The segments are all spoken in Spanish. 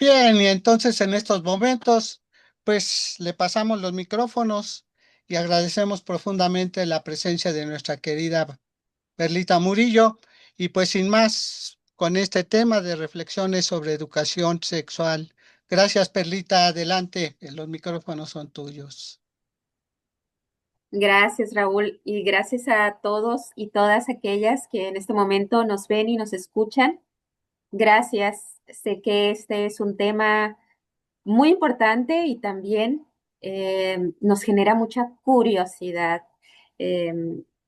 Bien, y entonces en estos momentos, pues le pasamos los micrófonos y agradecemos profundamente la presencia de nuestra querida Perlita Murillo. Y pues sin más, con este tema de reflexiones sobre educación sexual. Gracias, Perlita. Adelante, los micrófonos son tuyos. Gracias, Raúl, y gracias a todos y todas aquellas que en este momento nos ven y nos escuchan. Gracias. Sé que este es un tema muy importante y también nos genera mucha curiosidad. Eh,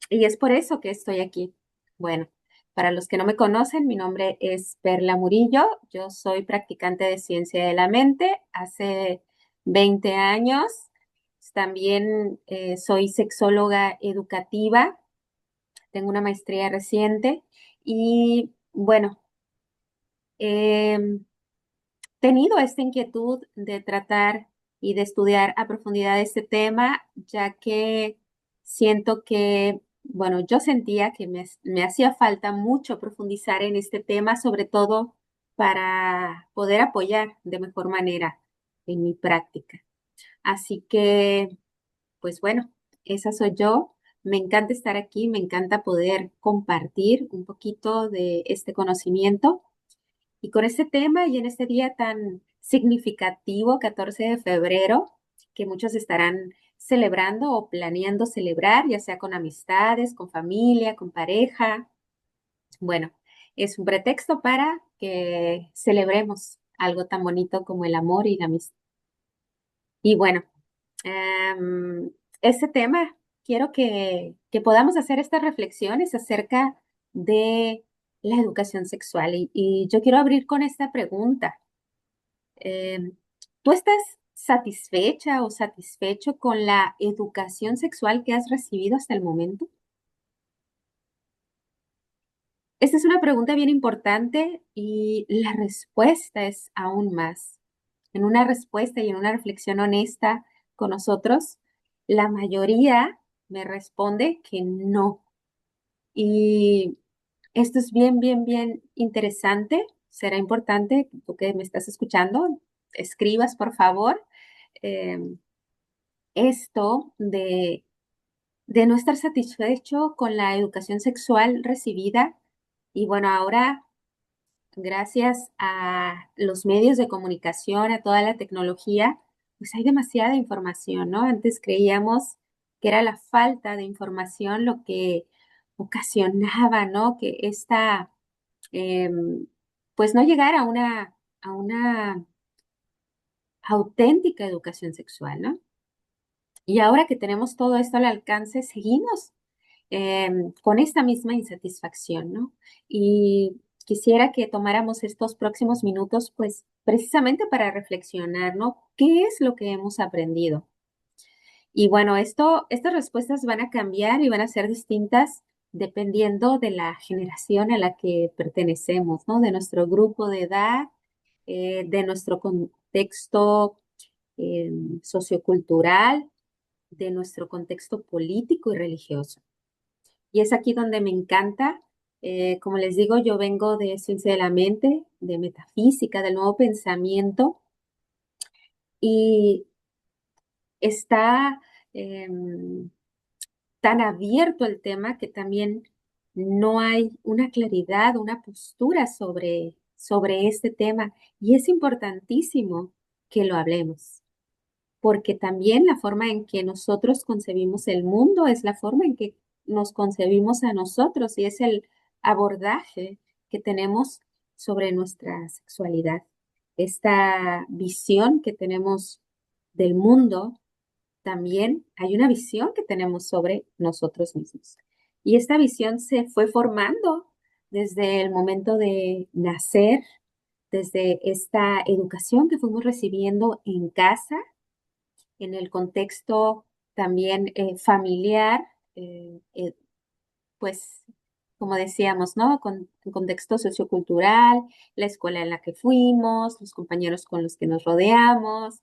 y es por eso que estoy aquí. Bueno, para los que no me conocen, mi nombre es Perla Murillo. Yo soy practicante de ciencia de la mente hace 20 años. También soy sexóloga educativa. Tengo una maestría reciente y bueno, em, tenido esta inquietud de tratar y de estudiar a profundidad este tema, ya que siento que, bueno, yo sentía que me hacía falta mucho profundizar en este tema, sobre todo para poder apoyar de mejor manera en mi práctica. Así que, pues bueno, esa soy yo. Me encanta estar aquí, me encanta poder compartir un poquito de este conocimiento y con este tema y en este día tan significativo, 14 de febrero, que muchos estarán celebrando o planeando celebrar, ya sea con amistades, con familia, con pareja. Bueno, es un pretexto para que celebremos algo tan bonito como el amor y la amistad. Y bueno, este tema, quiero que podamos hacer estas reflexiones acerca de la educación sexual y yo quiero abrir con esta pregunta. Eh, ¿Tú estás satisfecha o satisfecho con la educación sexual que has recibido hasta el momento? Esta es una pregunta bien importante y la respuesta es aún más. En una respuesta y en una reflexión honesta con nosotros, la mayoría me responde que no. Y esto es bien, bien, bien interesante. Será importante, tú que me estás escuchando, escribas, por favor, eh, esto de no estar satisfecho con la educación sexual recibida. Y bueno, ahora, gracias a los medios de comunicación, a toda la tecnología, pues hay demasiada información, ¿no? Antes creíamos que era la falta de información lo que ocasionaba, ¿no? Que esta, pues no llegara a una auténtica educación sexual, ¿no? Y ahora que tenemos todo esto al alcance, seguimos con esta misma insatisfacción, ¿no? Y quisiera que tomáramos estos próximos minutos, pues precisamente para reflexionar, ¿no? ¿Qué es lo que hemos aprendido? Y bueno, estas respuestas van a cambiar y van a ser distintas dependiendo de la generación a la que pertenecemos, ¿no? De nuestro grupo de edad, de nuestro contexto eh, sociocultural, de nuestro contexto político y religioso. Y es aquí donde me encanta. Como les digo, yo vengo de ciencia de la mente, de metafísica, del nuevo pensamiento y está tan abierto el tema que también no hay una claridad, una postura sobre este tema. Y es importantísimo que lo hablemos, porque también la forma en que nosotros concebimos el mundo es la forma en que nos concebimos a nosotros y es el abordaje que tenemos sobre nuestra sexualidad. Esta visión que tenemos del mundo, también hay una visión que tenemos sobre nosotros mismos. Y esta visión se fue formando desde el momento de nacer, desde esta educación que fuimos recibiendo en casa, en el contexto también familiar, eh, eh, pues como decíamos, ¿no? Con el contexto sociocultural, la escuela en la que fuimos, los compañeros con los que nos rodeamos,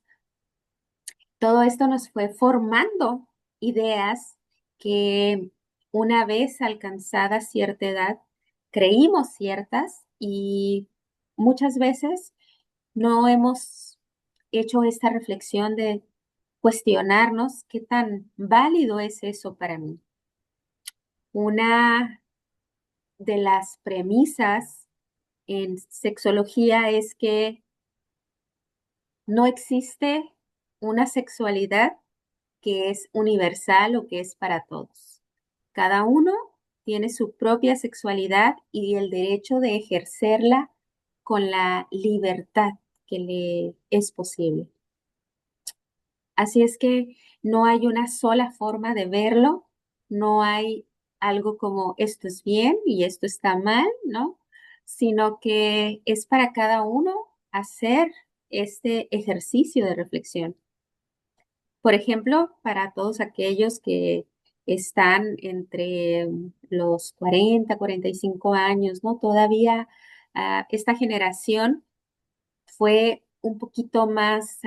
todo esto nos fue formando ideas que una vez alcanzada cierta edad creímos ciertas y muchas veces no hemos hecho esta reflexión de cuestionarnos qué tan válido es eso para mí. Una de las premisas en sexología es que no existe una sexualidad que es universal o que es para todos. Cada uno tiene su propia sexualidad y el derecho de ejercerla con la libertad que le es posible. Así es que no hay una sola forma de verlo, no hay algo como esto es bien y esto está mal, ¿no? Sino que es para cada uno hacer este ejercicio de reflexión. Por ejemplo, para todos aquellos que están entre los 40, 45 años, ¿no? Todavía esta generación fue un poquito más,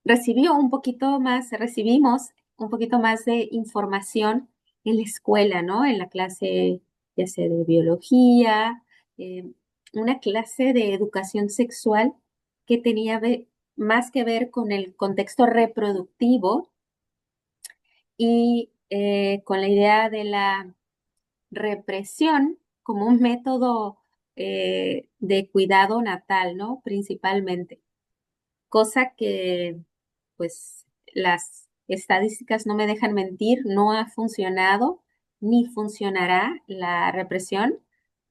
recibimos un poquito más de información en la escuela, ¿no? En la clase, ya sea de biología, eh, una clase de educación sexual que tenía más que ver con el contexto reproductivo y con la idea de la represión como un método de cuidado natal, ¿no? Principalmente, cosa que pues las estadísticas no me dejan mentir, no ha funcionado ni funcionará la represión,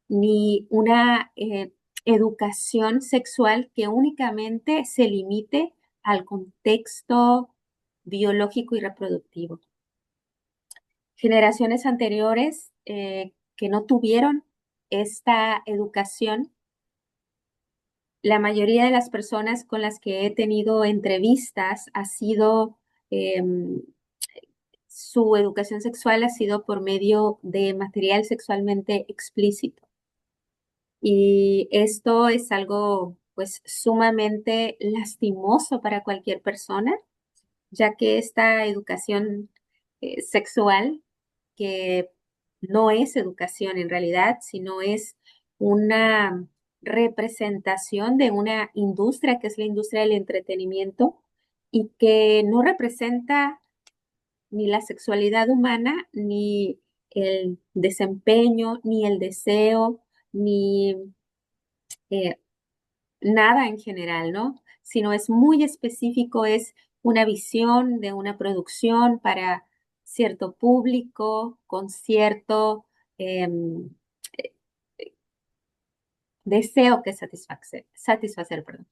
ni una educación sexual que únicamente se limite al contexto biológico y reproductivo. Generaciones anteriores que no tuvieron esta educación, la mayoría de las personas con las que he tenido entrevistas ha sido, su educación sexual ha sido por medio de material sexualmente explícito. Y esto es algo pues sumamente lastimoso para cualquier persona, ya que esta educación sexual, que no es educación en realidad, sino es una representación de una industria que es la industria del entretenimiento y que no representa ni la sexualidad humana, ni el desempeño, ni el deseo, ni eh, nada en general, ¿no? Sino es muy específico, es una visión de una producción para cierto público, con cierto em, eh, deseo que satisfacer, perdón.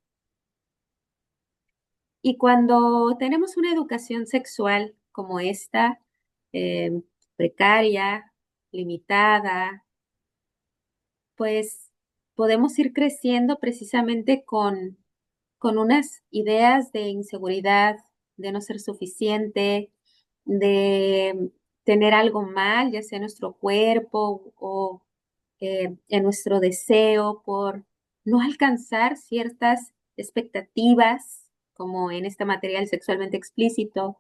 Y cuando tenemos una educación sexual como esta, precaria, limitada, pues podemos ir creciendo precisamente con unas ideas de inseguridad, de no ser suficiente, de tener algo mal, ya sea en nuestro cuerpo o en nuestro deseo por no alcanzar ciertas expectativas, como en este material sexualmente explícito,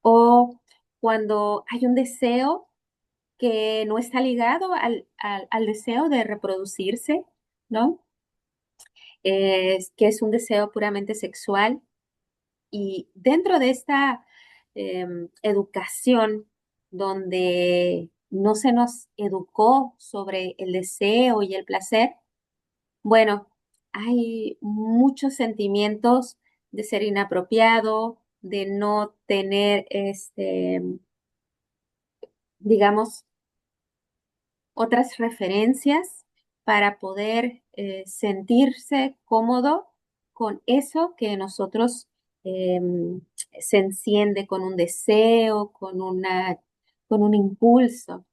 o cuando hay un deseo que no está ligado al deseo de reproducirse, ¿no? Que es un deseo puramente sexual. Y dentro de esta educación donde no se nos educó sobre el deseo y el placer, bueno, hay muchos sentimientos de ser inapropiado, de no tener, digamos, otras referencias para poder sentirse cómodo con eso que nosotros se enciende con un deseo, con un impulso.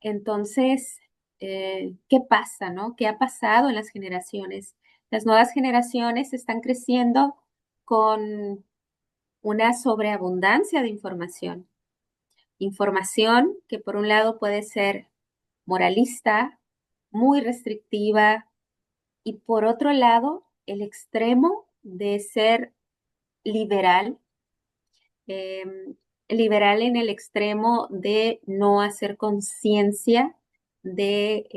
Entonces, ¿qué pasa, no? ¿Qué ha pasado en las generaciones? Las nuevas generaciones están creciendo con una sobreabundancia de información. Información que por un lado puede ser moralista, muy restrictiva, y por otro lado, el extremo de ser liberal, em, liberal en el extremo de no hacer conciencia de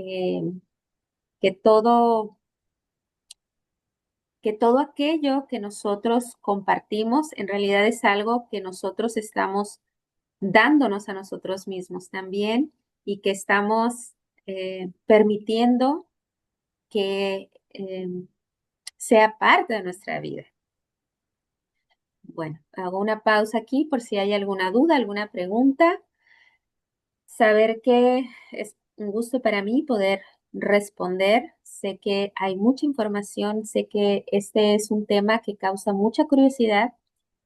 que todo, que todo aquello que nosotros compartimos en realidad es algo que nosotros estamos dándonos a nosotros mismos también y que estamos permitiendo que sea parte de nuestra vida. Bueno, hago una pausa aquí por si hay alguna duda, alguna pregunta. Saber que es un gusto para mí poder responder. Sé que hay mucha información, sé que este es un tema que causa mucha curiosidad,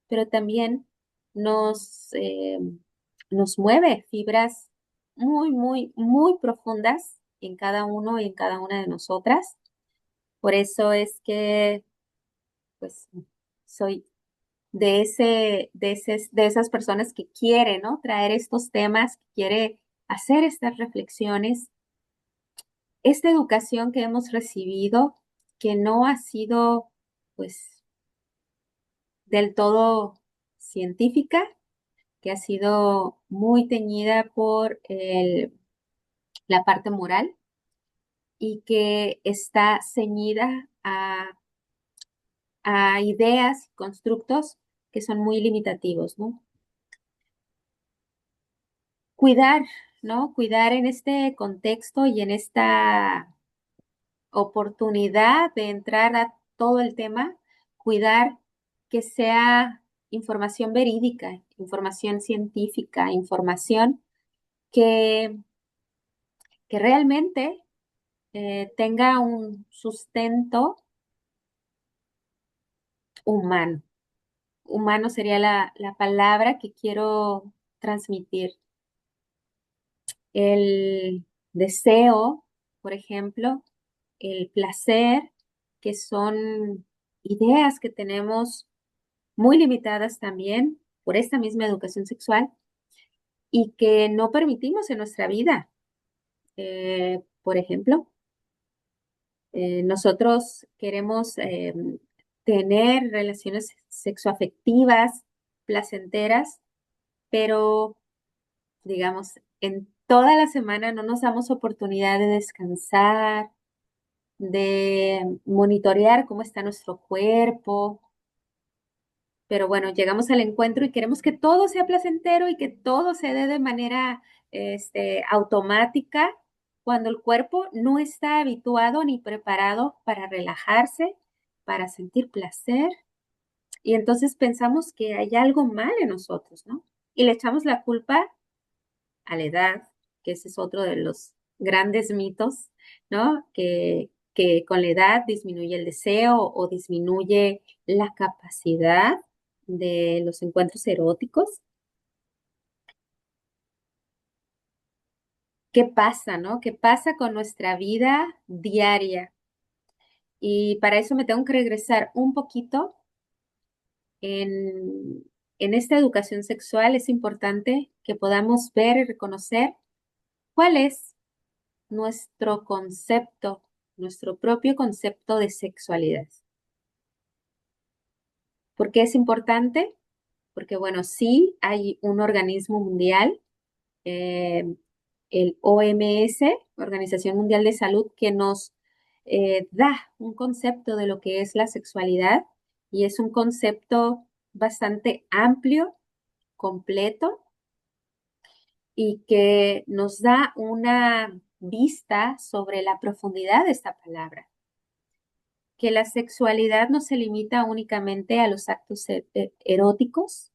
pero también nos, nos mueve fibras muy, muy, muy profundas en cada uno y en cada una de nosotras. Por eso es que, pues, soy de esas personas que quiere, ¿no? Traer estos temas, que quiere hacer estas reflexiones. Esta educación que hemos recibido, que no ha sido, pues, del todo científica, que ha sido muy teñida por la parte moral y que está ceñida a ideas, constructos que son muy limitativos, ¿no? Cuidar, ¿no? Cuidar en este contexto y en esta oportunidad de entrar a todo el tema, cuidar que sea información verídica, información científica, información que, que realmente tenga un sustento humano. Humano sería la palabra que quiero transmitir. El deseo, por ejemplo, el placer, que son ideas que tenemos muy limitadas también por esta misma educación sexual y que no permitimos en nuestra vida. Por ejemplo, nosotros queremos tener relaciones sexoafectivas, placenteras, pero digamos, en toda la semana no nos damos oportunidad de descansar, de monitorear cómo está nuestro cuerpo. Pero bueno, llegamos al encuentro y queremos que todo sea placentero y que todo se dé de manera automática, cuando el cuerpo no está habituado ni preparado para relajarse, para sentir placer. Y entonces pensamos que hay algo mal en nosotros, ¿no? Y le echamos la culpa a la edad, que ese es otro de los grandes mitos, ¿no? Que con la edad disminuye el deseo o disminuye la capacidad de los encuentros eróticos. ¿Qué pasa, no? ¿Qué pasa con nuestra vida diaria? Y para eso me tengo que regresar un poquito en, en esta educación sexual. Es importante que podamos ver y reconocer cuál es nuestro concepto, nuestro propio concepto de sexualidad. ¿Por qué es importante? Porque, bueno, sí hay un organismo mundial, eh, el OMS, Organización Mundial de Salud, que nos da un concepto de lo que es la sexualidad y es un concepto bastante amplio, completo y que nos da una vista sobre la profundidad de esta palabra. Que la sexualidad no se limita únicamente a los actos eróticos,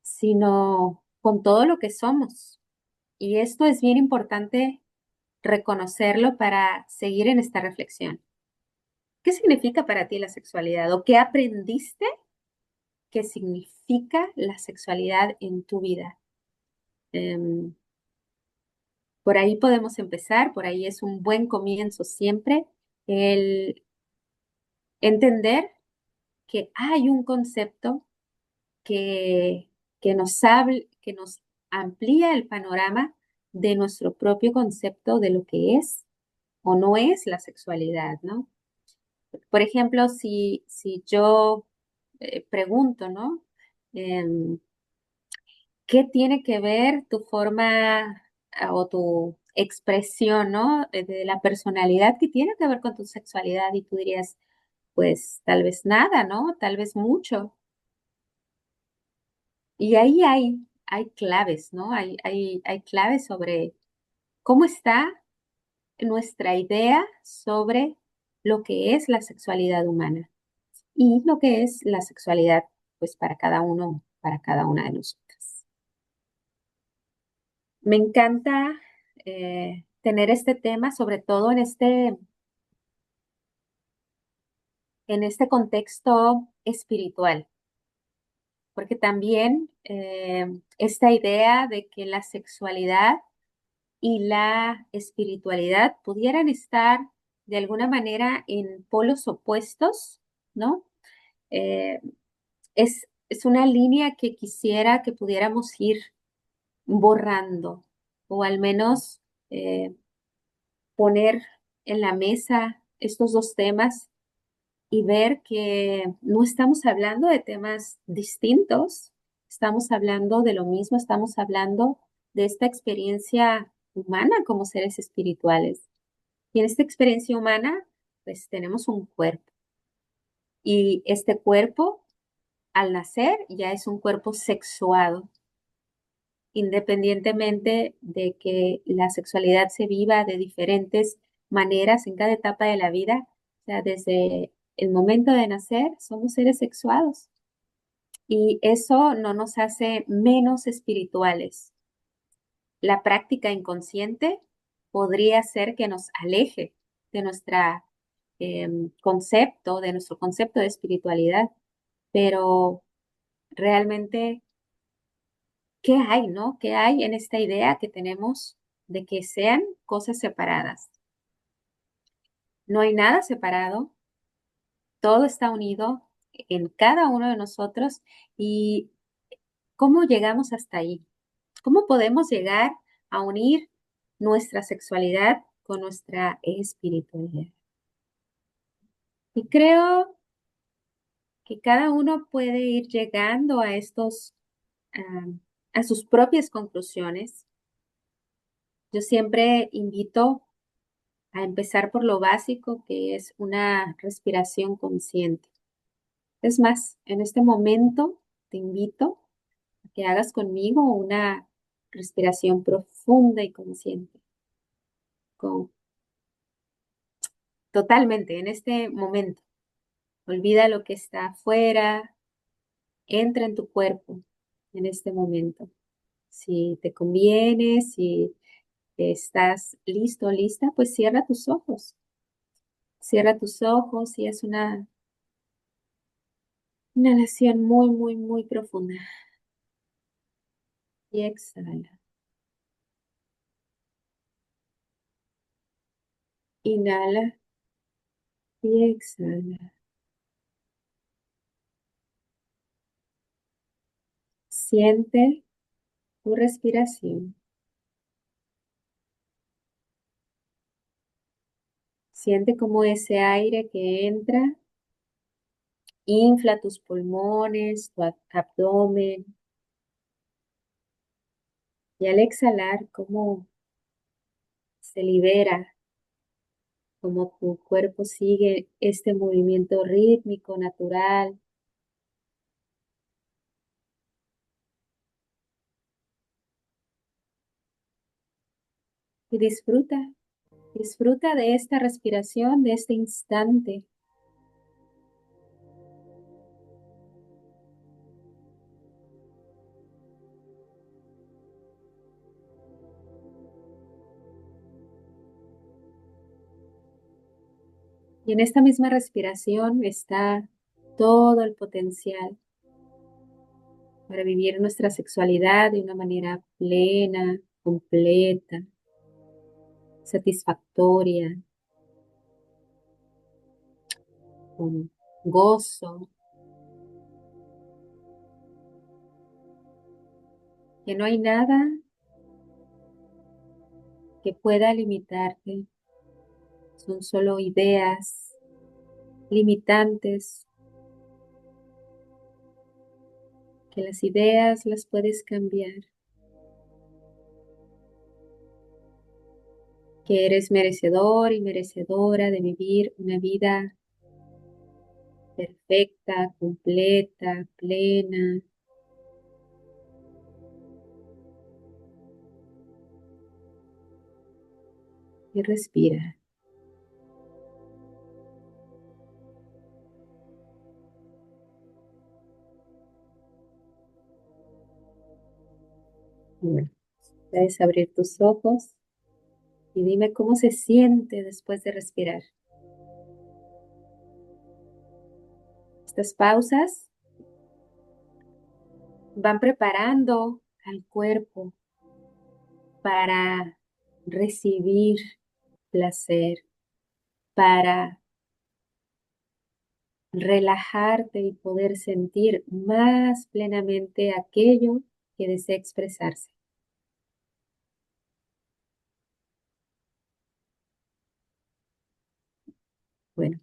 sino con todo lo que somos. Y esto es bien importante reconocerlo para seguir en esta reflexión. ¿Qué significa para ti la sexualidad o qué aprendiste que significa la sexualidad en tu vida? Em, por ahí podemos empezar, por ahí es un buen comienzo siempre el entender que hay un concepto que, que nos amplía el panorama de nuestro propio concepto de lo que es o no es la sexualidad, ¿no? Por ejemplo, si yo pregunto, ¿no? Em, ¿Qué tiene que ver tu forma o tu expresión, ¿no? De la personalidad que tiene que ver con tu sexualidad y tú dirías, pues tal vez nada, ¿no? Tal vez mucho. Y ahí hay claves, ¿no? Hay claves sobre cómo está nuestra idea sobre lo que es la sexualidad humana y lo que es la sexualidad, pues para cada uno, para cada una de nosotras. Me encanta tener este tema, sobre todo en este contexto espiritual, porque también esta idea de que la sexualidad y la espiritualidad pudieran estar de alguna manera en polos opuestos, ¿no? Eh, es una línea que quisiera que pudiéramos ir borrando o al menos poner en la mesa estos dos temas y ver que no estamos hablando de temas distintos, estamos hablando de lo mismo, estamos hablando de esta experiencia humana como seres espirituales. Y en esta experiencia humana, pues tenemos un cuerpo. Y este cuerpo, al nacer, ya es un cuerpo sexuado, independientemente de que la sexualidad se viva de diferentes maneras en cada etapa de la vida. O sea, desde el momento de nacer, somos seres sexuados. Y eso no nos hace menos espirituales. La práctica inconsciente podría ser que nos aleje de concepto, de nuestro concepto de espiritualidad, pero realmente, ¿qué hay, no? ¿Qué hay en esta idea que tenemos de que sean cosas separadas? No hay nada separado, todo está unido en cada uno de nosotros y ¿cómo llegamos hasta ahí? ¿Cómo podemos llegar a unir nuestra sexualidad con nuestra espiritualidad? Y creo que cada uno puede ir llegando a am, a sus propias conclusiones. Yo siempre invito a empezar por lo básico, que es una respiración consciente. Es más, en este momento te invito a que hagas conmigo una respiración profunda y consciente. Con, totalmente, en este momento. Olvida lo que está afuera, entra en tu cuerpo en este momento. Si te conviene, si estás listo o lista, pues cierra tus ojos. Cierra tus ojos y haz una inhalación muy, muy, muy profunda. Y exhala. Inhala y exhala. Siente tu respiración. Siente como ese aire que entra infla tus pulmones, tu abdomen. Y al exhalar, como se libera, como tu cuerpo sigue este movimiento rítmico, natural. Y disfruta, disfruta de esta respiración, de este instante. Y en esta misma respiración está todo el potencial para vivir nuestra sexualidad de una manera plena, completa, satisfactoria, con gozo, que no hay nada que pueda limitarte, son solo ideas limitantes, que las ideas las puedes cambiar. que eres merecedor y merecedora de vivir una vida perfecta, completa, plena. Y respira. Bueno, puedes abrir tus ojos y dime cómo se siente después de respirar. Estas pausas van preparando al cuerpo para recibir placer, para relajarte y poder sentir más plenamente aquello que desea expresarse. Bueno,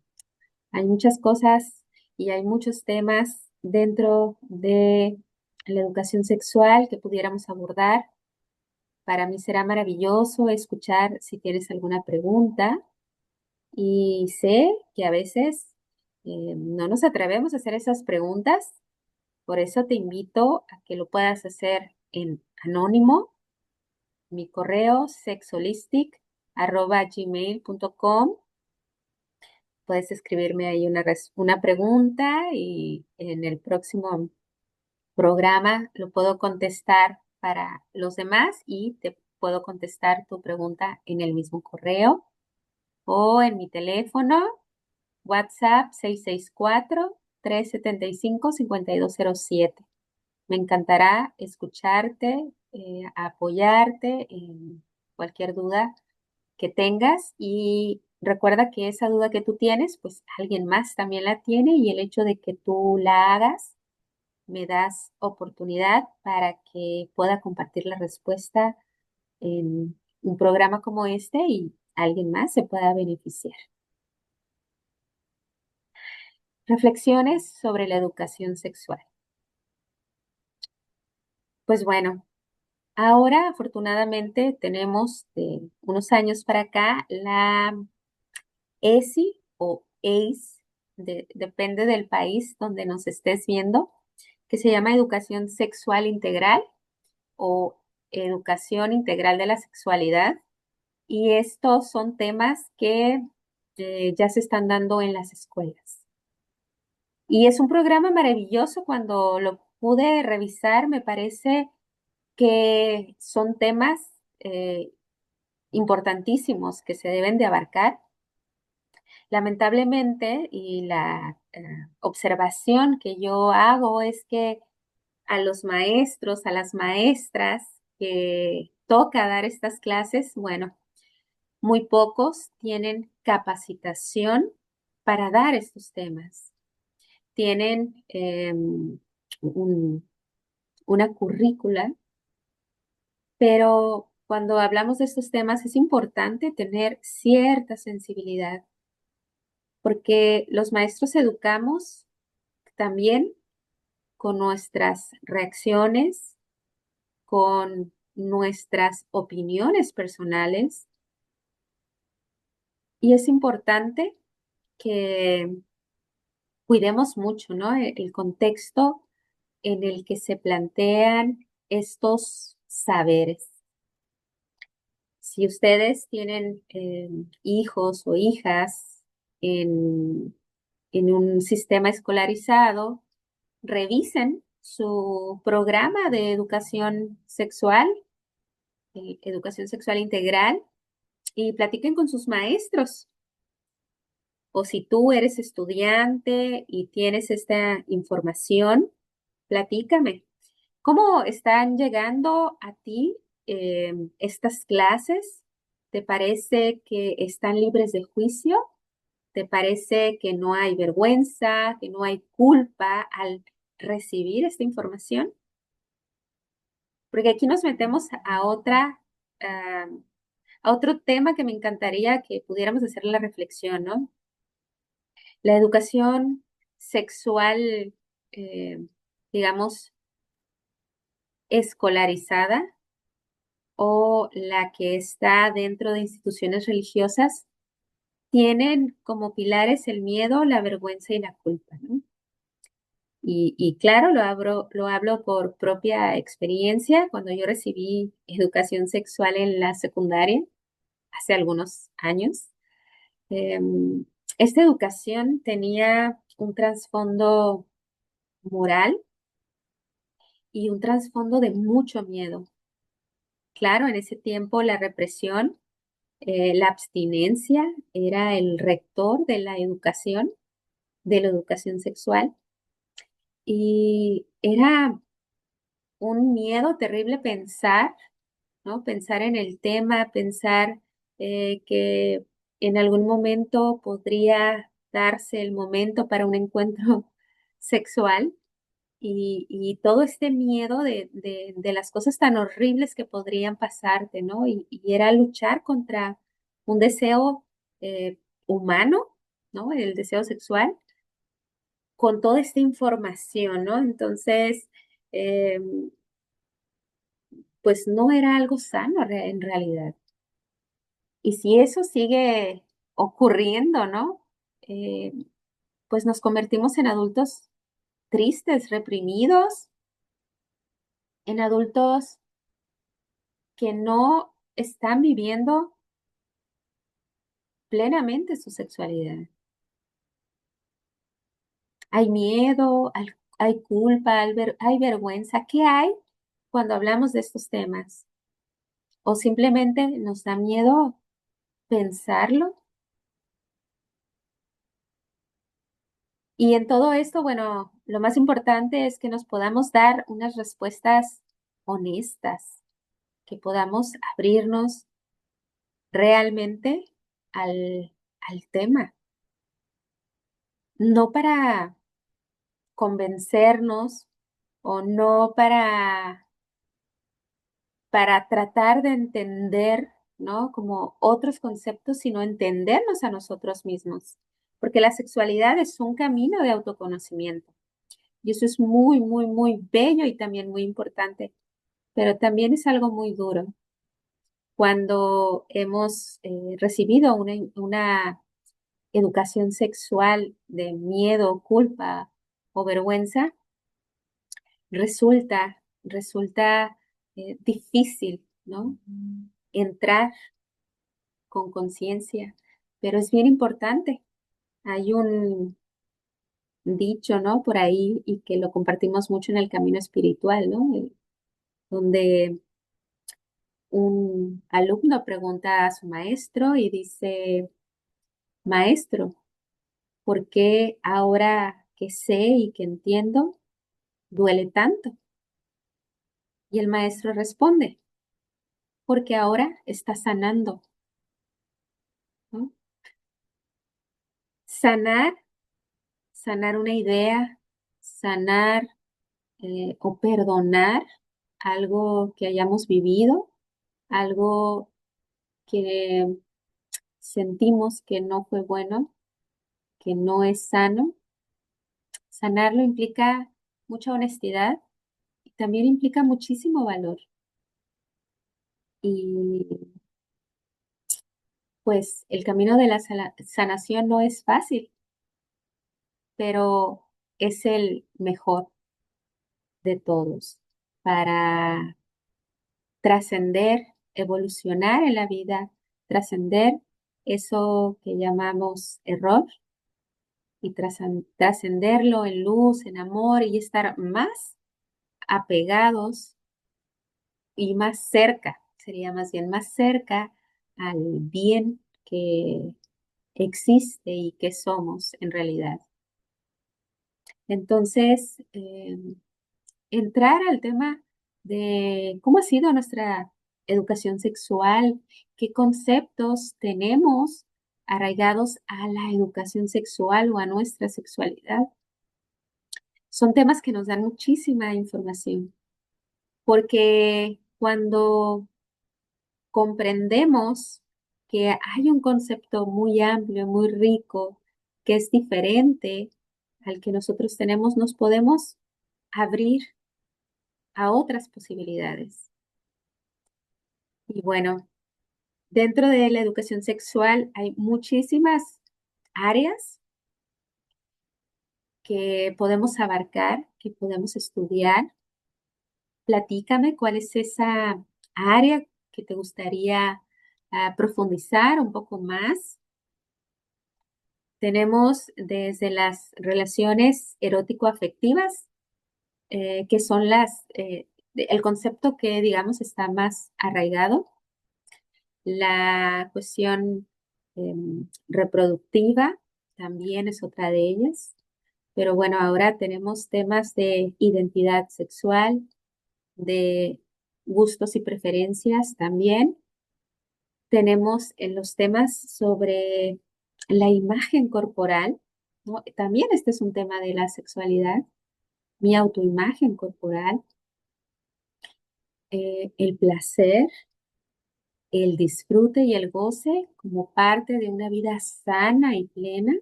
hay muchas cosas y hay muchos temas dentro de la educación sexual que pudiéramos abordar. Para mí será maravilloso escuchar si tienes alguna pregunta y sé que a veces no nos atrevemos a hacer esas preguntas, por eso te invito a que lo puedas hacer en anónimo. Mi correo sexholistic@gmail.com. Puedes escribirme ahí una pregunta y en el próximo programa lo puedo contestar para los demás y te puedo contestar tu pregunta en el mismo correo o en mi teléfono WhatsApp 664-375-5207. Me encantará escucharte, apoyarte en cualquier duda que tengas y recuerda que esa duda que tú tienes, pues alguien más también la tiene y el hecho de que tú la hagas, me das oportunidad para que pueda compartir la respuesta en un programa como este y alguien más se pueda beneficiar. Reflexiones sobre la educación sexual. Pues bueno, ahora afortunadamente tenemos de unos años para acá la ESI o ACE, depende del país donde nos estés viendo, que se llama Educación Sexual Integral o Educación Integral de la Sexualidad. Y estos son temas que ya se están dando en las escuelas. Y es un programa maravilloso cuando lo pude revisar, me parece que son temas importantísimos que se deben de abarcar. Lamentablemente, y la observación que yo hago es que a los maestros, a las maestras que toca dar estas clases, bueno, muy pocos tienen capacitación para dar estos temas. Tienen una currícula, pero cuando hablamos de estos temas es importante tener cierta sensibilidad, porque los maestros educamos también con nuestras reacciones, con nuestras opiniones personales, y es importante que cuidemos mucho, ¿no? El contexto en el que se plantean estos saberes. Si ustedes tienen hijos o hijas en, en un sistema escolarizado, revisen su programa de educación sexual integral, y platiquen con sus maestros. O si tú eres estudiante y tienes esta información, platícame. ¿Cómo están llegando a ti estas clases? ¿Te parece que están libres de juicio? ¿Te parece que no hay vergüenza, que no hay culpa al recibir esta información? Porque aquí nos metemos ah, a otro tema que me encantaría que pudiéramos hacer la reflexión, ¿no? La educación sexual, eh, digamos, escolarizada o la que está dentro de instituciones religiosas tienen como pilares el miedo, la vergüenza y la culpa, ¿no? Y claro, lo hablo por propia experiencia. Cuando yo recibí educación sexual en la secundaria, hace algunos años, em, esta educación tenía un trasfondo moral y un trasfondo de mucho miedo. Claro, en ese tiempo la represión, la abstinencia era el rector de la educación sexual, y era un miedo terrible pensar, ¿no? Pensar en el tema, pensar que en algún momento podría darse el momento para un encuentro sexual y todo este miedo de las cosas tan horribles que podrían pasarte, ¿no? Y era luchar contra un deseo humano, ¿no? El deseo sexual, con toda esta información, ¿no? Entonces, pues no era algo sano en realidad. Y si eso sigue ocurriendo, ¿no? Eh, pues nos convertimos en adultos tristes, reprimidos, en adultos que no están viviendo plenamente su sexualidad. Hay miedo, hay culpa, hay vergüenza. ¿Qué hay cuando hablamos de estos temas? ¿O simplemente nos da miedo pensarlo? Y en todo esto, bueno, lo más importante es que nos podamos dar unas respuestas honestas, que podamos abrirnos realmente al tema, no para convencernos o no para tratar de entender, ¿no? Como otros conceptos, sino entendernos a nosotros mismos, porque la sexualidad es un camino de autoconocimiento y eso es muy, muy, muy bello y también muy importante, pero también es algo muy duro. Cuando hemos recibido una educación sexual de miedo, culpa o vergüenza, resulta difícil, ¿no? Entrar con conciencia, pero es bien importante. Hay un dicho, ¿no? Por ahí y que lo compartimos mucho en el camino espiritual, ¿no? Donde un alumno pregunta a su maestro y dice, maestro, ¿por qué ahora que sé y que entiendo duele tanto? Y el maestro responde, porque ahora está sanando, ¿no? Sanar, sanar una idea, sanar o perdonar algo que hayamos vivido, algo que sentimos que no fue bueno, que no es sano. Sanarlo implica mucha honestidad y también implica muchísimo valor. Y pues el camino de la sanación no es fácil, pero es el mejor de todos para trascender, evolucionar en la vida, trascender eso que llamamos error y trascenderlo en luz, en amor y estar más apegados y más cerca, sería más bien más cerca al bien que existe y que somos en realidad. Entonces, entrar al tema de cómo ha sido nuestra educación sexual, qué conceptos tenemos arraigados a la educación sexual o a nuestra sexualidad. Son temas que nos dan muchísima información, porque cuando comprendemos que hay un concepto muy amplio, muy rico, que es diferente al que nosotros tenemos, nos podemos abrir a otras posibilidades. Y bueno, dentro de la educación sexual hay muchísimas áreas que podemos abarcar, que podemos estudiar. Platícame cuál es esa área que te gustaría profundizar un poco más. Tenemos desde las relaciones erótico-afectivas, que son el concepto que, digamos, está más arraigado, la cuestión reproductiva también es otra de ellas, pero bueno, ahora tenemos temas de identidad sexual, de gustos y preferencias también. Tenemos en los temas sobre la imagen corporal, ¿no? También este es un tema de la sexualidad, mi autoimagen corporal, el placer, el disfrute y el goce como parte de una vida sana y plena,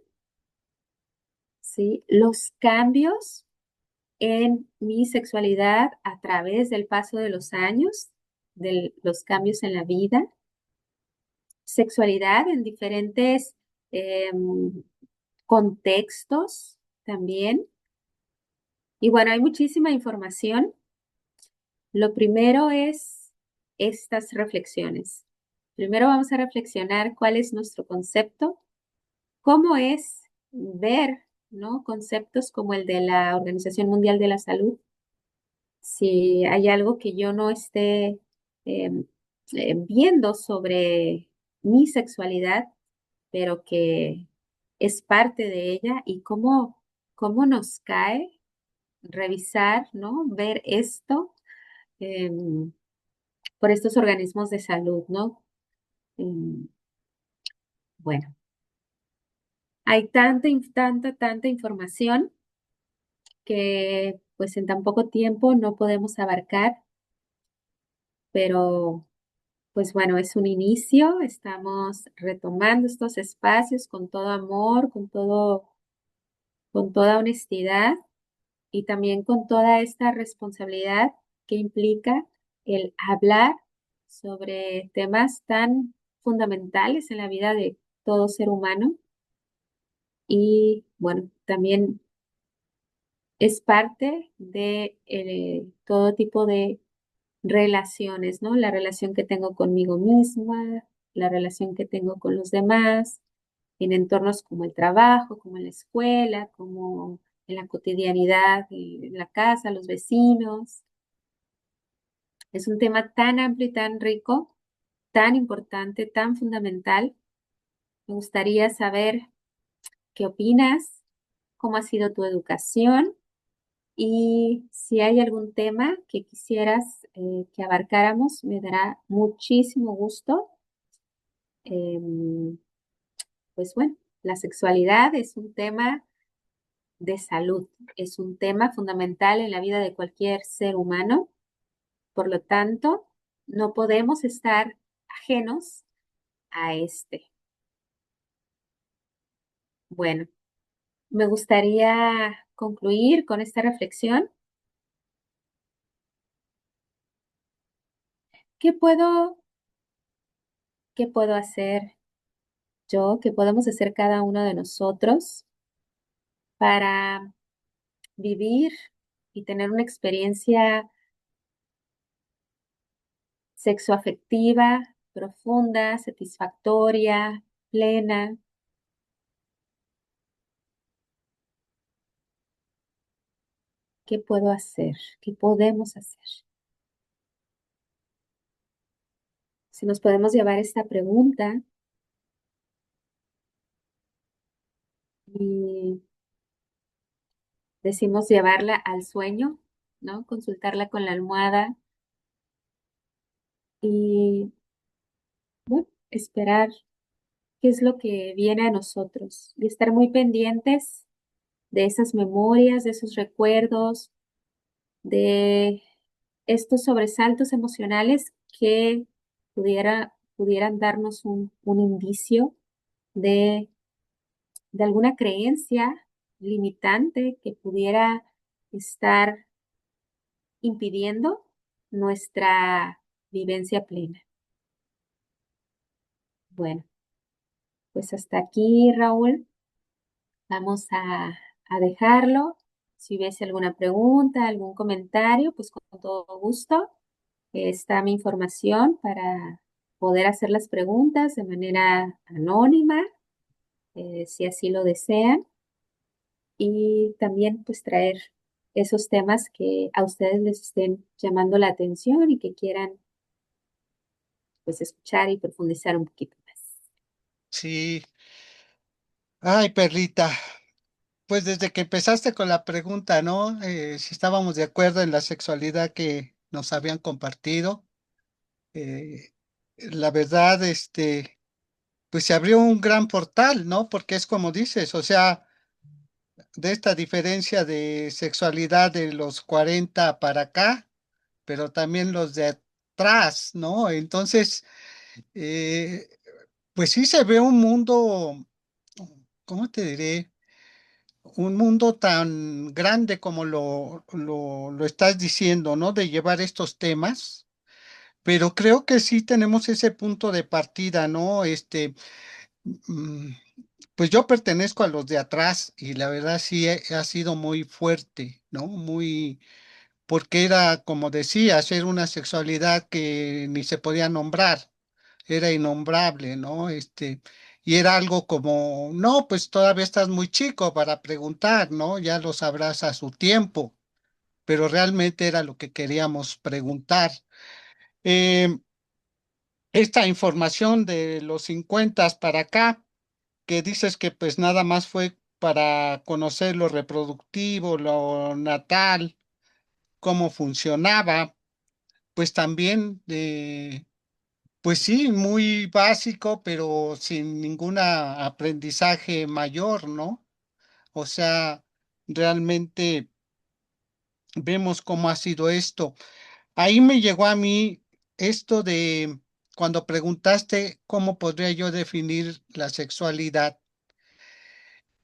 ¿sí? Los cambios en mi sexualidad a través del paso de los años, de los cambios en la vida, sexualidad en diferentes em, contextos también. Y bueno, hay muchísima información. Lo primero es estas reflexiones. Primero vamos a reflexionar cuál es nuestro concepto, cómo es ver, ¿no? Conceptos como el de la Organización Mundial de la Salud. Si hay algo que yo no esté em, viendo sobre mi sexualidad, pero que es parte de ella y cómo nos cae revisar, ¿no? Ver esto em, por estos organismos de salud, ¿no? Em, bueno, hay tanta información que pues en tan poco tiempo no podemos abarcar, pero pues bueno, es un inicio, estamos retomando estos espacios con todo amor, con toda honestidad y también con toda esta responsabilidad que implica el hablar sobre temas tan fundamentales en la vida de todo ser humano y bueno, también es parte de todo tipo de relaciones, ¿no? La relación que tengo conmigo misma, la relación que tengo con los demás, en entornos como el trabajo, como en la escuela, como en la cotidianidad, en la casa, los vecinos. Es un tema tan amplio y tan rico, tan importante, tan fundamental. Me gustaría saber qué opinas, cómo ha sido tu educación y si hay algún tema que quisieras que abarcáramos, me dará muchísimo gusto. Em, pues bueno, la sexualidad es un tema de salud, es un tema fundamental en la vida de cualquier ser humano. Por lo tanto, no podemos estar ajenos a este. Bueno, me gustaría concluir con esta reflexión. ¿Qué qué puedo hacer yo? ¿Qué podemos hacer cada uno de nosotros para vivir y tener una experiencia sexoafectiva, profunda, satisfactoria, plena? ¿Qué puedo hacer? ¿Qué podemos hacer? Si nos podemos llevar esta pregunta y decimos llevarla al sueño, ¿no? Consultarla con la almohada y, bueno, esperar qué es lo que viene a nosotros y estar muy pendientes de esas memorias, de esos recuerdos, de estos sobresaltos emocionales que pudieran darnos un indicio de, de alguna creencia limitante que pudiera estar impidiendo nuestra vivencia plena. Bueno, pues hasta aquí, Raúl. Vamos a dejarlo. Si hubiese alguna pregunta, algún comentario, pues con todo gusto. Está mi información para poder hacer las preguntas de manera anónima, si así lo desean, y también pues traer esos temas que a ustedes les estén llamando la atención y que quieran pues escuchar y profundizar un poquito más. Sí, ay, perrita, pues desde que empezaste con la pregunta, ¿no? Si estábamos de acuerdo en la sexualidad que nos habían compartido, eh, la verdad, pues se abrió un gran portal, ¿no? Porque es como dices, o sea, de esta diferencia de sexualidad de los 40 para acá, pero también los de atrás, ¿no? Entonces, eh, pues sí se ve un mundo, ¿cómo te diré? Un mundo tan grande como lo estás diciendo, ¿no? De llevar estos temas, pero creo que sí tenemos ese punto de partida, ¿no? Mm, pues yo pertenezco a los de atrás y la verdad sí ha sido muy fuerte, ¿no? Muy, porque era, como decías, era una sexualidad que ni se podía nombrar, era innombrable, ¿no? Y era algo como, no, pues todavía estás muy chico para preguntar, ¿no? Ya lo sabrás a su tiempo, pero realmente era lo que queríamos preguntar. Eh, esta información de los 50 para acá, que dices que pues nada más fue para conocer lo reproductivo, lo natal, cómo funcionaba, pues también, pues sí, muy básico, pero sin ningún aprendizaje mayor, ¿no? O sea, realmente vemos cómo ha sido esto. Ahí me llegó a mí esto de cuando preguntaste cómo podría yo definir la sexualidad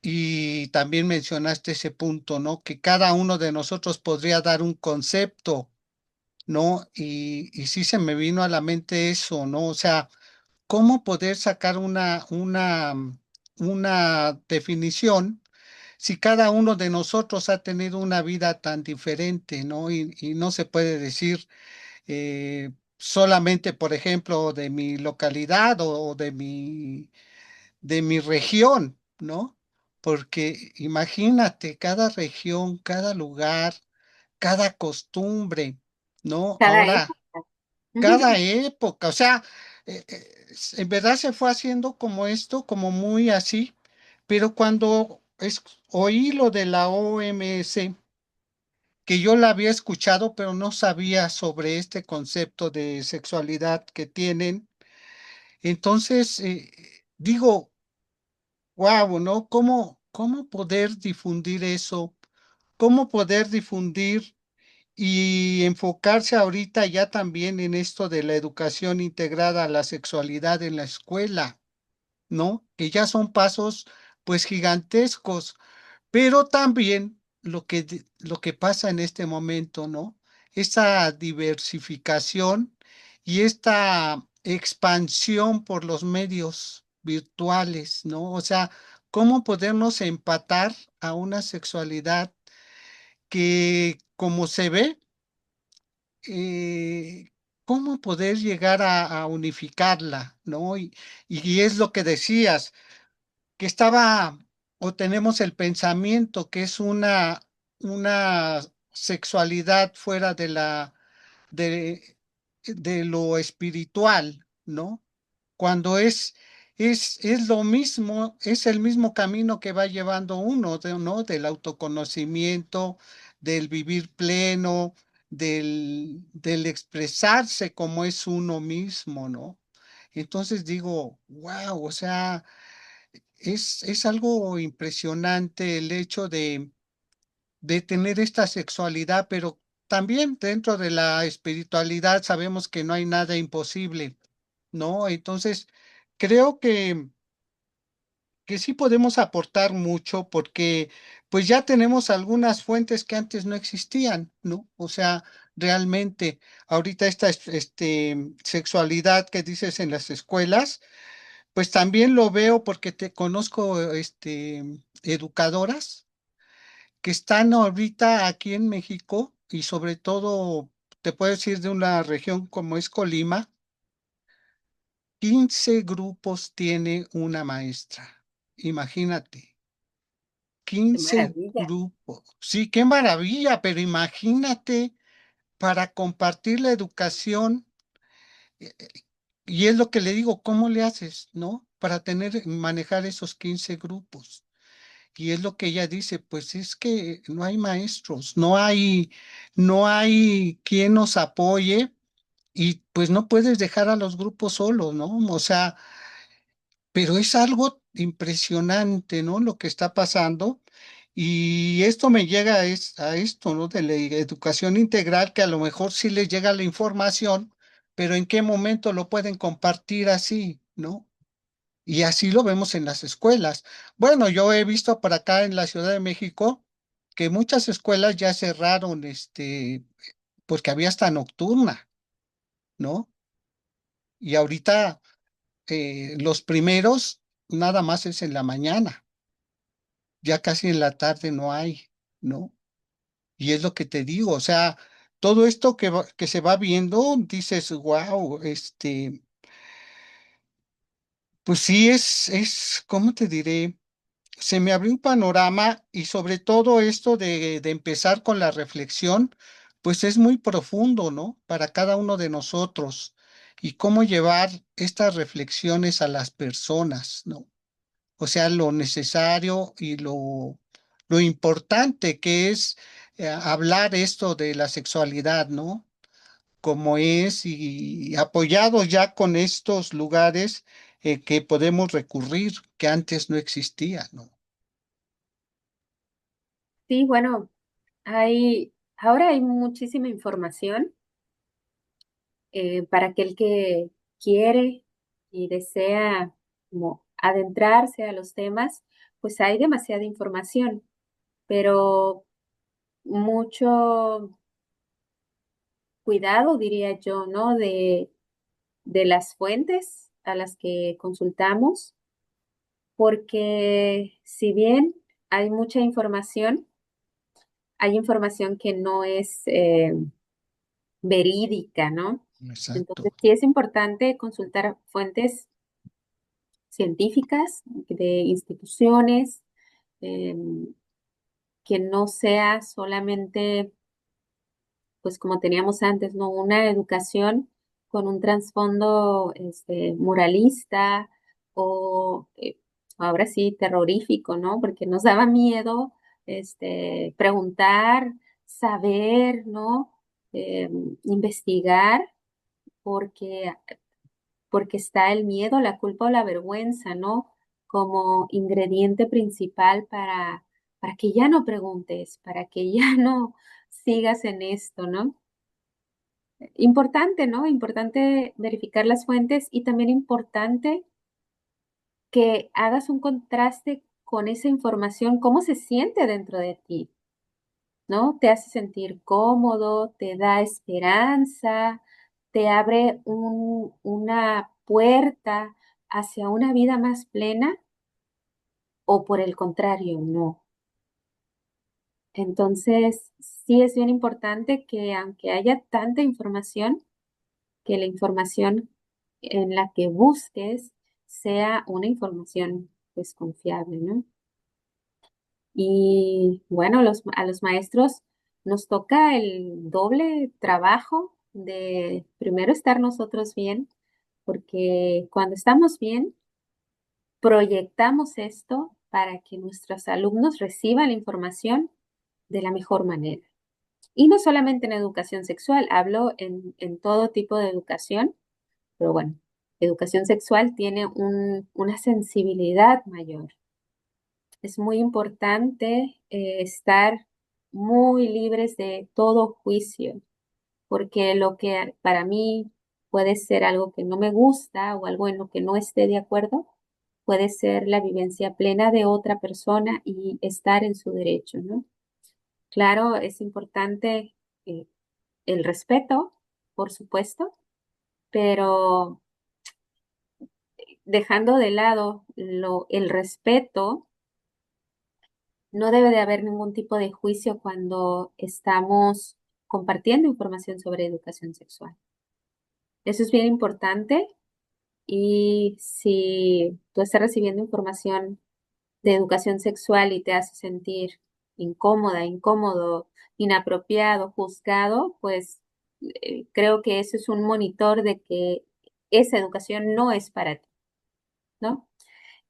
y también mencionaste ese punto, ¿no? Que cada uno de nosotros podría dar un concepto, ¿no? Y sí se me vino a la mente eso, ¿no? O sea, ¿cómo poder sacar una definición si cada uno de nosotros ha tenido una vida tan diferente, ¿no? Y no se puede decir solamente, por ejemplo, de mi localidad o de mi región, ¿no? Porque imagínate, cada región, cada lugar, cada costumbre, ¿no? Cada Ahora, época. cada época, o sea, en verdad se fue haciendo como esto, como muy así, pero cuando oí lo de la OMS, que yo la había escuchado, pero no sabía sobre este concepto de sexualidad que tienen, entonces digo, wow, ¿no? ¿Cómo poder difundir eso? ¿Cómo poder difundir y enfocarse ahorita ya también en esto de la educación integrada a la sexualidad en la escuela, ¿no? Que ya son pasos pues gigantescos, pero también lo que pasa en este momento, ¿no? Esa diversificación y esta expansión por los medios virtuales, ¿no? O sea, cómo podernos empatar a una sexualidad que, como se ve, eh, cómo poder llegar a unificarla, ¿no? Y es lo que decías, que estaba o tenemos el pensamiento que es una sexualidad fuera de, de lo espiritual, ¿no? Cuando es lo mismo, es el mismo camino que va llevando uno, ¿no? Del autoconocimiento, del vivir pleno, del expresarse como es uno mismo, ¿no? Entonces digo, wow, o sea, es algo impresionante el hecho de tener esta sexualidad, pero también dentro de la espiritualidad sabemos que no hay nada imposible, ¿no? Entonces, creo que sí podemos aportar mucho porque pues ya tenemos algunas fuentes que antes no existían, ¿no? O sea, realmente ahorita esta sexualidad que dices en las escuelas, pues también lo veo porque te conozco, educadoras que están ahorita aquí en México y sobre todo, te puedo decir de una región como es Colima, 15 grupos tiene una maestra. Imagínate, Qué 15 maravilla. grupos. Sí, qué maravilla, pero imagínate para compartir la educación. eh, eh, Y es lo que le digo, ¿cómo le haces, no? Para manejar esos 15 grupos. Y es lo que ella dice, pues es que no hay maestros, no hay quien nos apoye y pues no puedes dejar a los grupos solos, ¿no? O sea, pero es algo impresionante, ¿no? Lo que está pasando. Y esto me llega a esto, ¿no? De la educación integral, que a lo mejor sí les llega la información, pero ¿en qué momento lo pueden compartir así, ¿no? Y así lo vemos en las escuelas. Bueno, yo he visto por acá en la Ciudad de México que muchas escuelas ya cerraron, porque había hasta nocturna, ¿no? Y ahorita los primeros nada más es en la mañana, ya casi en la tarde no hay, ¿no? Y es lo que te digo, o sea, todo esto que se va viendo, dices, wow, pues sí ¿cómo te diré? Se me abrió un panorama y sobre todo esto de empezar con la reflexión, pues es muy profundo, ¿no? Para cada uno de nosotros y cómo llevar estas reflexiones a las personas, ¿no? O sea, lo necesario y lo importante que es hablar esto de la sexualidad, ¿no? Como es y apoyados ya con estos lugares que podemos recurrir, que antes no existían, ¿no? Sí, bueno, ahora hay muchísima información para aquel que quiere y desea como adentrarse a los temas, pues hay demasiada información, pero mucho cuidado, diría yo, ¿no? De las fuentes a las que consultamos, porque si bien hay mucha información, hay información que no es verídica, ¿no? Exacto. Entonces, sí es importante consultar fuentes científicas de instituciones, em, que no sea solamente, pues como teníamos antes, ¿no? Una educación con un trasfondo moralista o ahora sí terrorífico, ¿no? Porque nos daba miedo preguntar, saber, ¿no? Investigar, porque porque está el miedo, la culpa o la vergüenza, ¿no? Como ingrediente principal para que ya no preguntes, para que ya no sigas en esto, ¿no? Importante, ¿no? Importante verificar las fuentes y también importante que hagas un contraste con esa información, cómo se siente dentro de ti, ¿no? Te hace sentir cómodo, te da esperanza, te abre una puerta hacia una vida más plena o por el contrario, no. Entonces, sí es bien importante que aunque haya tanta información, que la información en la que busques sea una información pues confiable, ¿no? Y bueno, a los maestros nos toca el doble trabajo de primero estar nosotros bien, porque cuando estamos bien, proyectamos esto para que nuestros alumnos reciban la información de la mejor manera. Y no solamente en educación sexual, hablo en todo tipo de educación, pero bueno, educación sexual tiene una sensibilidad mayor. Es muy importante estar muy libres de todo juicio, porque lo que para mí puede ser algo que no me gusta o algo en lo que no esté de acuerdo, puede ser la vivencia plena de otra persona y estar en su derecho, ¿no? Claro, es importante eh, el respeto, por supuesto, pero dejando de lado el respeto, no debe de haber ningún tipo de juicio cuando estamos compartiendo información sobre educación sexual. Eso es bien importante y si tú estás recibiendo información de educación sexual y te hace sentir incómoda, incómodo, inapropiado, juzgado, pues creo que eso es un monitor de que esa educación no es para ti, ¿no?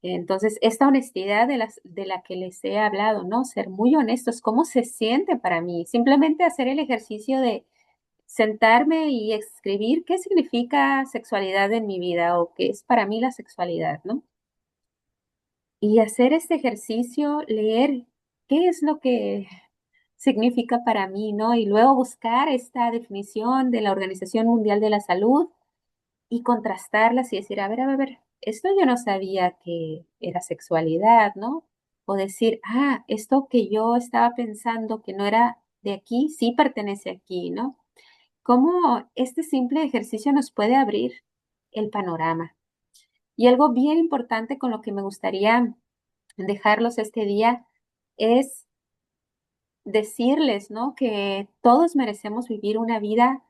Entonces, esta honestidad de la que les he hablado, ¿no? Ser muy honestos, ¿cómo se siente para mí? Simplemente hacer el ejercicio de sentarme y escribir qué significa sexualidad en mi vida o qué es para mí la sexualidad, ¿no? Y hacer este ejercicio, leer qué es lo que significa para mí, ¿no? Y luego buscar esta definición de la Organización Mundial de la Salud y contrastarlas y decir, a ver, esto yo no sabía que era sexualidad, ¿no? O decir, esto que yo estaba pensando que no era de aquí, sí pertenece aquí, ¿no? Cómo este simple ejercicio nos puede abrir el panorama. Y algo bien importante con lo que me gustaría dejarlos este día es decirles, ¿no? Que todos merecemos vivir una vida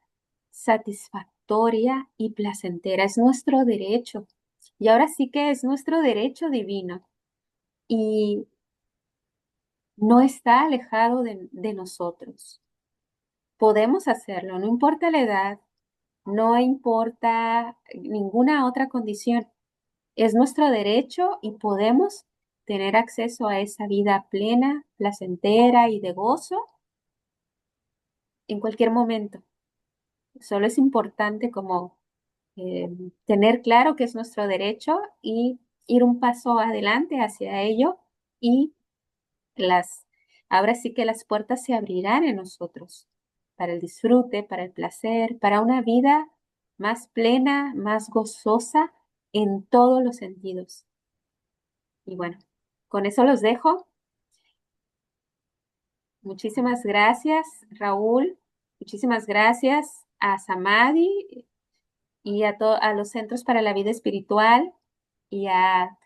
satisfactoria y placentera. Es nuestro derecho. Y ahora sí que es nuestro derecho divino. Y no está alejado de nosotros. Podemos hacerlo, no importa la edad, no importa ninguna otra condición. Es nuestro derecho y podemos tener acceso a esa vida plena, placentera y de gozo en cualquier momento. Solo es importante como eh, tener claro que es nuestro derecho y ir un paso adelante hacia ello y las, ahora sí que las puertas se abrirán en nosotros para el disfrute, para el placer, para una vida más plena, más gozosa en todos los sentidos. Y bueno, con eso los dejo. Muchísimas gracias, Raúl. Muchísimas gracias a Samadhi y a los Centros para la Vida Espiritual y a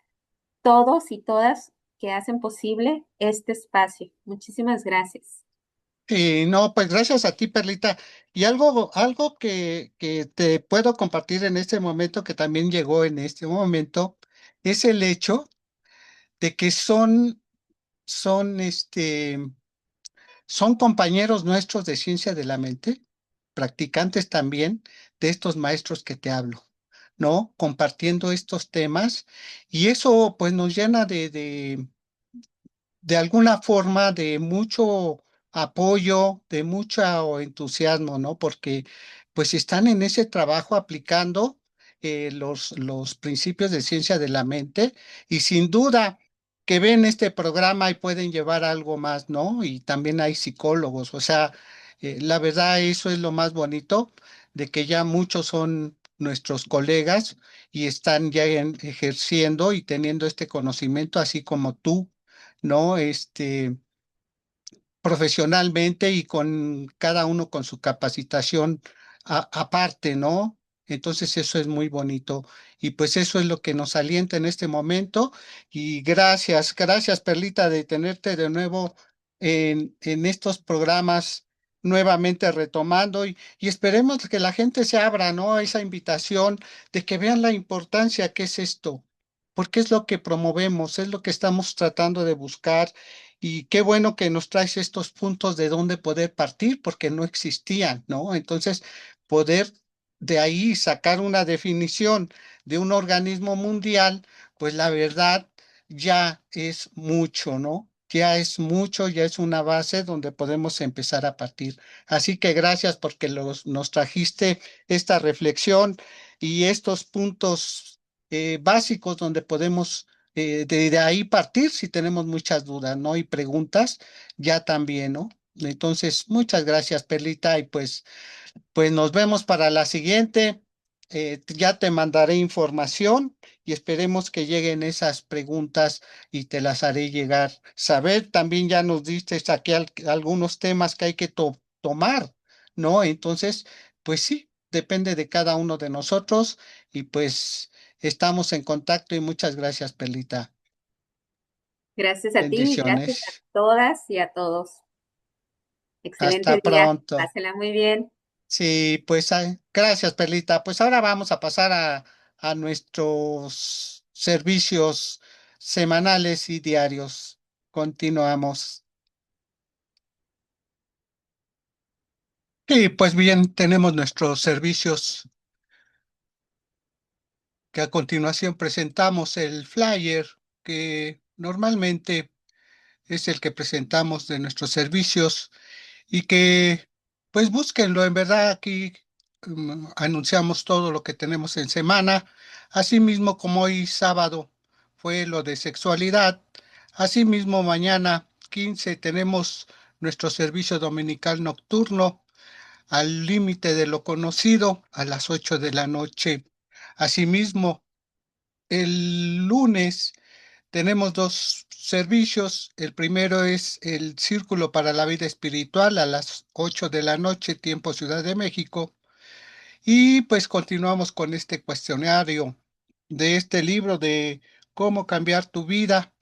todos y todas que hacen posible este espacio. Muchísimas gracias. Y no, pues gracias a ti, Perlita. Y algo que te puedo compartir en este momento, que también llegó en este momento, es el hecho de que son, son compañeros nuestros de ciencia de la mente, practicantes también de estos maestros que te hablo, ¿no? Compartiendo estos temas. Y eso pues nos llena de alguna forma de mucho apoyo, de mucho entusiasmo, ¿no? Porque pues están en ese trabajo aplicando los principios de ciencia de la mente y sin duda que ven este programa y pueden llevar algo más, ¿no? Y también hay psicólogos, o sea, la verdad eso es lo más bonito, de que ya muchos son nuestros colegas y están ya ejerciendo y teniendo este conocimiento, así como tú, ¿no? Profesionalmente y con cada uno con su capacitación aparte, ¿no? Entonces eso es muy bonito y pues eso es lo que nos alienta en este momento y gracias Perlita de tenerte de nuevo en estos programas nuevamente retomando y esperemos que la gente se abra, ¿no? A esa invitación de que vean la importancia que es esto, porque es lo que promovemos, es lo que estamos tratando de buscar y qué bueno que nos traes estos puntos de dónde poder partir, porque no existían, ¿no? Entonces, poder de ahí sacar una definición de un organismo mundial, pues la verdad ya es mucho, ¿no? Ya es mucho, ya es una base donde podemos empezar a partir. Así que gracias porque nos trajiste esta reflexión y estos puntos básicos donde podemos de ahí partir si tenemos muchas dudas, ¿no? Y preguntas ya también, ¿no? Entonces, muchas gracias, Perlita, y pues nos vemos para la siguiente. Ya te mandaré información y esperemos que lleguen esas preguntas y te las haré llegar. Saber, también ya nos diste aquí algunos temas que hay que tomar, ¿no? Entonces, pues sí, depende de cada uno de nosotros y pues estamos en contacto y muchas gracias, Perlita. Gracias a ti y gracias a Bendiciones. todas y a todos. Excelente Hasta día. pronto. Pásenla muy bien. Sí, pues gracias, Perlita. Pues ahora vamos a pasar a nuestros servicios semanales y diarios. Continuamos. Y pues bien, tenemos nuestros servicios que a continuación presentamos el flyer que normalmente es el que presentamos de nuestros servicios y que pues búsquenlo, en verdad aquí anunciamos todo lo que tenemos en semana, asimismo como hoy sábado fue lo de sexualidad, asimismo mañana 15 tenemos nuestro servicio dominical nocturno al límite de lo conocido a las 8 de la noche. Asimismo, el lunes tenemos dos servicios. El primero es el Círculo para la Vida Espiritual a las 8 de la noche, tiempo Ciudad de México. Y pues continuamos con este cuestionario de este libro de cómo cambiar tu vida.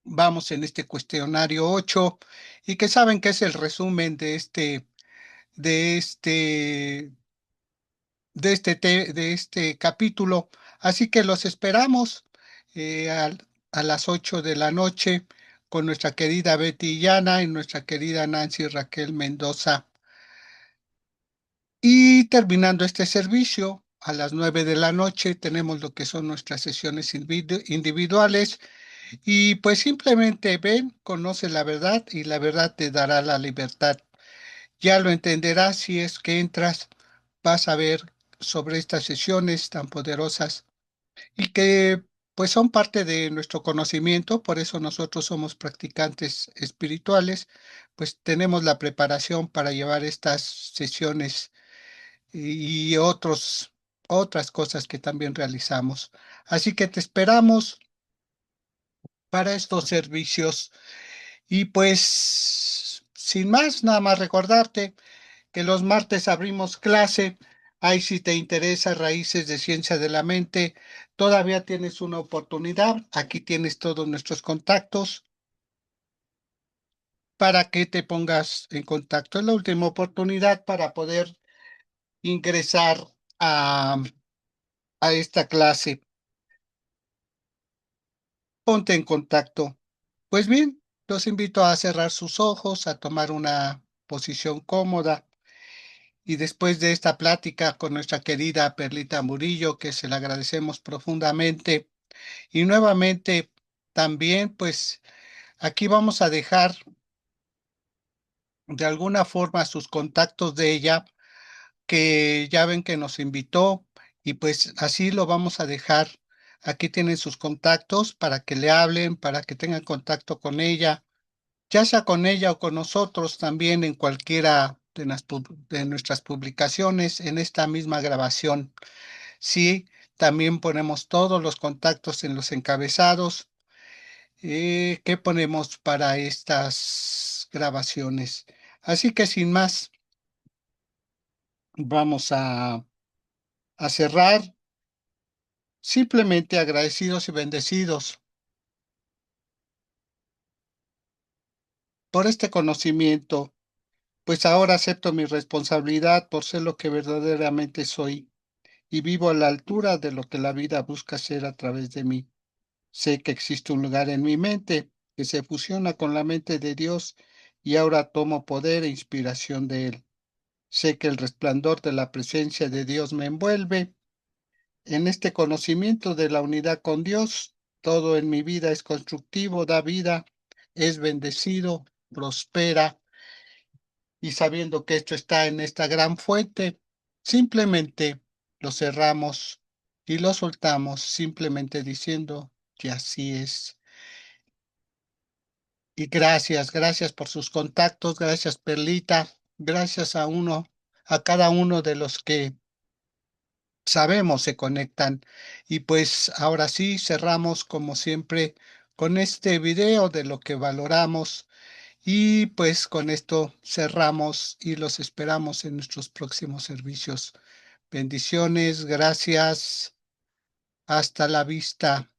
Vamos en este cuestionario 8 y que saben que es el resumen de este de este capítulo. Así que los esperamos a las 8 de la noche con nuestra querida Betty Llana y nuestra querida Nancy Raquel Mendoza. Y terminando este servicio, a las 9 de la noche tenemos lo que son nuestras sesiones individuales y pues simplemente ven, conoce la verdad y la verdad te dará la libertad. Ya lo entenderás si es que entras, vas a ver sobre estas sesiones tan poderosas y que pues son parte de nuestro conocimiento, por eso nosotros somos practicantes espirituales, pues tenemos la preparación para llevar estas sesiones y otras cosas que también realizamos. Así que te esperamos para estos servicios y pues sin más, nada más recordarte que los martes abrimos clase. Ahí si te interesa Raíces de Ciencia de la Mente, todavía tienes una oportunidad. Aquí tienes todos nuestros contactos para que te pongas en contacto. Es la última oportunidad para poder ingresar a, a esta clase. Ponte en contacto. Pues bien, los invito a cerrar sus ojos, a tomar una posición cómoda. Y después de esta plática con nuestra querida Perlita Murillo, que se la agradecemos profundamente, y nuevamente también, pues aquí vamos a dejar de alguna forma sus contactos de ella, que ya ven que nos invitó, y pues así lo vamos a dejar. Aquí tienen sus contactos para que le hablen, para que tengan contacto con ella, ya sea con ella o con nosotros también en cualquiera de nuestras publicaciones en esta misma grabación. Sí, también ponemos todos los contactos en los encabezados que ponemos para estas grabaciones. Así que sin más, vamos a cerrar simplemente agradecidos y bendecidos por este conocimiento, pues ahora acepto mi responsabilidad por ser lo que verdaderamente soy y vivo a la altura de lo que la vida busca ser a través de mí. Sé que existe un lugar en mi mente que se fusiona con la mente de Dios y ahora tomo poder e inspiración de Él. Sé que el resplandor de la presencia de Dios me envuelve. En este conocimiento de la unidad con Dios, todo en mi vida es constructivo, da vida, es bendecido, prospera y sabiendo que esto está en esta gran fuente, simplemente lo cerramos y lo soltamos, simplemente diciendo que así es. Y gracias por sus contactos, gracias Perlita, gracias a cada uno de los que sabemos se conectan. Y pues ahora sí cerramos como siempre con este video de lo que valoramos y pues con esto cerramos y los esperamos en nuestros próximos servicios. Bendiciones, gracias. Hasta la vista.